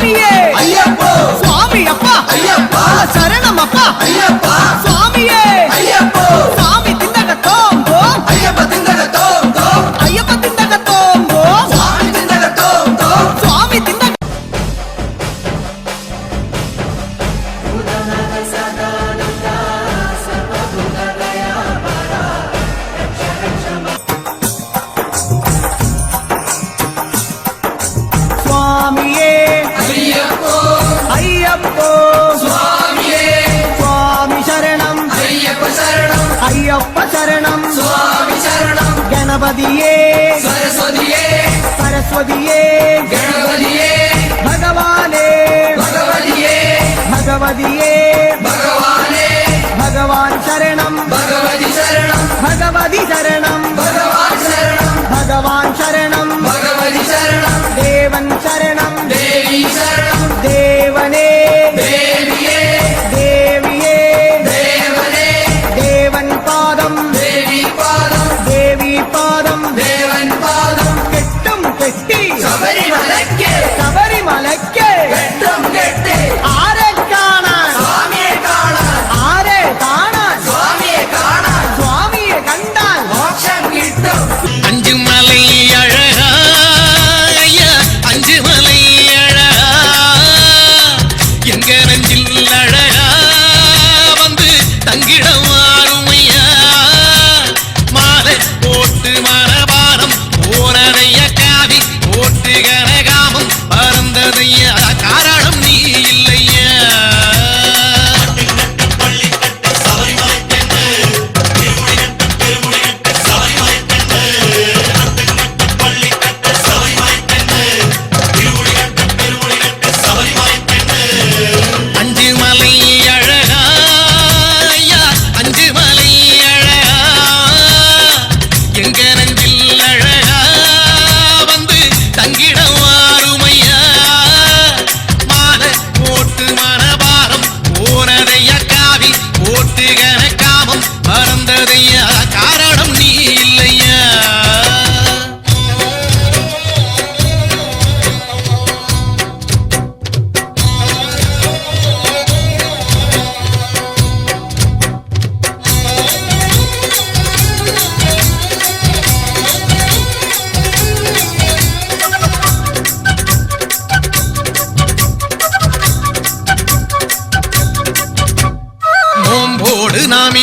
சுவாமியே ஐயப்போ சுவாமி அப்பா ஐயப்பா சரணம் அப்பா ஐயப்பா சுவாமியே ஐயப்போ சாமி திண்டக தோம் தோம் ஐயப்ப திண்டக தோம் தோம் ஐயப்ப திண்டக தோம் தோம் சுவாமி திண்டக தோம் தோம் சுவாமி திண்டக சுவாமியே ஐயப்போ ஐயப்போ சுவாமியே சுவாமி சரணம் ஐயப்ப சரணம் ஐயப்ப சரணம் சுவாமி சரணம் கணபதியே சரஸ்வதியே சரஸ்வதியே கணபதியே பகவானே பகவதியே பகவதியே பகவானே பகவான் சரணம் பகவதி சரணம் பகவதி சரணம் பகவான் சரணம் பகவான் சரணம் பகவதி சரணம் தேவன் சரணம் தேவி சரணம் தேவனே தேவியே தேவியே தேவனே தேவன் பாதம் தேவி பாதம் தேவி பாதம் தேவன் பாதம் கெட்டும் கெட்டி சபரிமலைக்கே சபரிமலைக்கே கெட்டும் கெட்டி ஆரே காணான் சுவாமியே காணான் ஆரே காணான் சுவாமியே காணான் சுவாமியே கண்டான் மோட்சம் கிட்டும் அஞ்சு மலை அழகா ஐயா அஞ்சு மலை அழகா எங்க நெஞ்சில் அழகா வந்து தங்கிடம் ஆறுமையா மாலை போட்டு மரபாரம் போனதைய காவி போட்டு கனகாமம் பறந்ததையா காரணம் நீ இல்லையா அஞ்சு மலை அழகா ஐயா அஞ்சு மலை அழகா எங்க நெஞ்சில் அழகா வந்து தங்கிடம் ஆறுமையா மாலை போட்டு மனபாரம் போனதைய காவி போட்டு கனகாமம் மறந்ததையா காரணம் நீ இல்லையா நோம்போடு நாம்